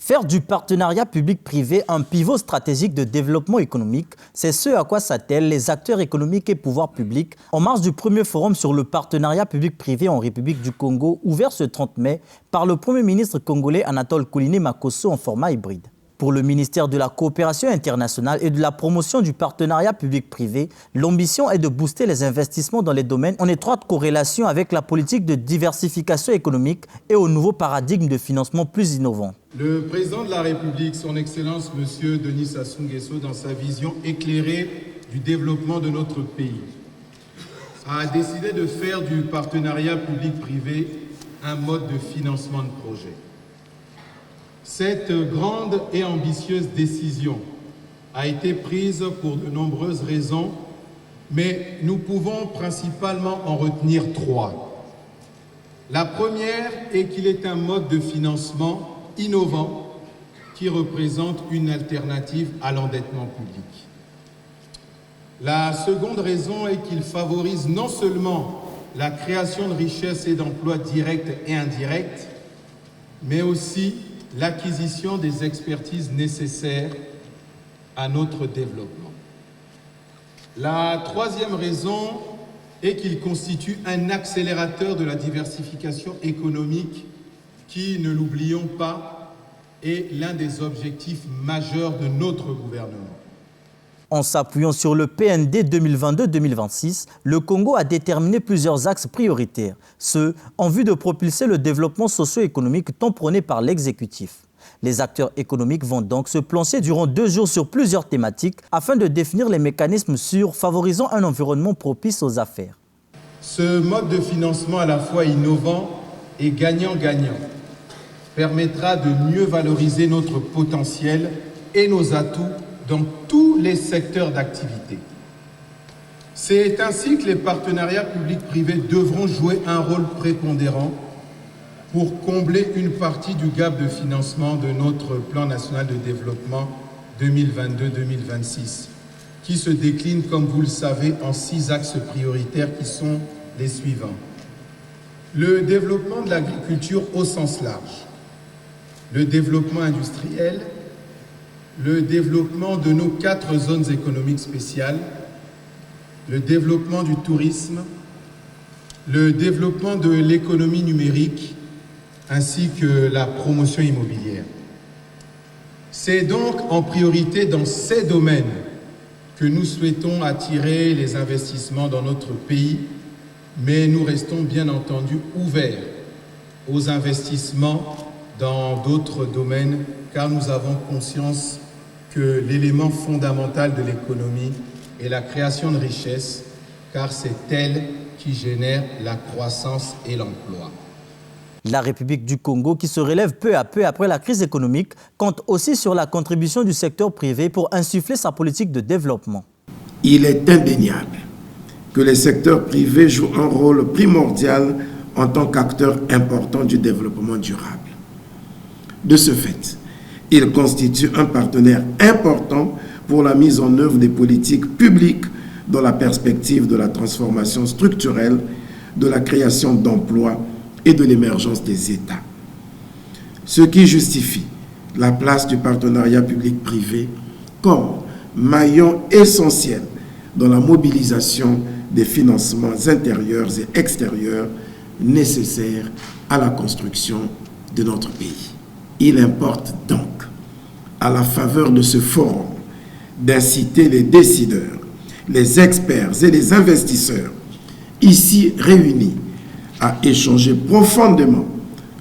Faire du partenariat public-privé un pivot stratégique de développement économique, c'est ce à quoi s'attellent les acteurs économiques et pouvoirs publics en marge du premier forum sur le partenariat public-privé en République du Congo, ouvert ce 30 mai par le Premier ministre congolais Anatole Kouliné Makosso en format hybride. Pour le ministère de la Coopération internationale et de la promotion du partenariat public-privé, l'ambition est de booster les investissements dans les domaines en étroite corrélation avec la politique de diversification économique et au nouveau paradigme de financement plus innovant. Le président de la République, son Excellence M. Denis Sassou Nguesso, dans sa vision éclairée du développement de notre pays, a décidé de faire du partenariat public-privé un mode de financement de projet. Cette grande et ambitieuse décision a été prise pour de nombreuses raisons, mais nous pouvons principalement en retenir trois. La première est qu'il est un mode de financement innovant qui représente une alternative à l'endettement public. La seconde raison est qu'il favorise non seulement la création de richesses et d'emplois directs et indirects, mais aussi l'acquisition des expertises nécessaires à notre développement. La troisième raison est qu'il constitue un accélérateur de la diversification économique qui, ne l'oublions pas, est l'un des objectifs majeurs de notre gouvernement. En s'appuyant sur le PND 2022-2026, le Congo a déterminé plusieurs axes prioritaires, ce en vue de propulser le développement socio-économique tant prôné par l'exécutif. Les acteurs économiques vont donc se plancher durant 2 jours sur plusieurs thématiques afin de définir les mécanismes sûrs favorisant un environnement propice aux affaires. Ce mode de financement à la fois innovant et gagnant-gagnant permettra de mieux valoriser notre potentiel et nos atouts dans tous les secteurs d'activité. C'est ainsi que les partenariats publics-privés devront jouer un rôle prépondérant pour combler une partie du gap de financement de notre plan national de développement 2022-2026, qui se décline, comme vous le savez, en 6 axes prioritaires qui sont les suivants. Le développement de l'agriculture au sens large, le développement industriel, le développement de nos 4 zones économiques spéciales, le développement du tourisme, le développement de l'économie numérique, ainsi que la promotion immobilière. C'est donc en priorité dans ces domaines que nous souhaitons attirer les investissements dans notre pays, mais nous restons bien entendu ouverts aux investissements dans d'autres domaines, car nous avons conscience que l'élément fondamental de l'économie est la création de richesses, car c'est elle qui génère la croissance et l'emploi. La République du Congo, qui se relève peu à peu après la crise économique, compte aussi sur la contribution du secteur privé pour insuffler sa politique de développement. Il est indéniable que le secteur privé joue un rôle primordial en tant qu'acteur important du développement durable. De ce fait, il constitue un partenaire important pour la mise en œuvre des politiques publiques dans la perspective de la transformation structurelle, de la création d'emplois et de l'émergence des États. Ce qui justifie la place du partenariat public-privé comme maillon essentiel dans la mobilisation des financements intérieurs et extérieurs nécessaires à la construction de notre pays. Il importe donc, à la faveur de ce forum, d'inciter les décideurs, les experts et les investisseurs ici réunis à échanger profondément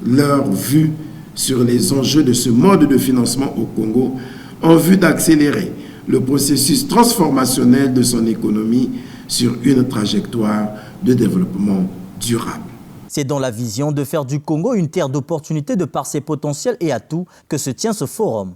leur vue sur les enjeux de ce mode de financement au Congo en vue d'accélérer le processus transformationnel de son économie sur une trajectoire de développement durable. C'est dans la vision de faire du Congo une terre d'opportunités de par ses potentiels et atouts que se tient ce forum.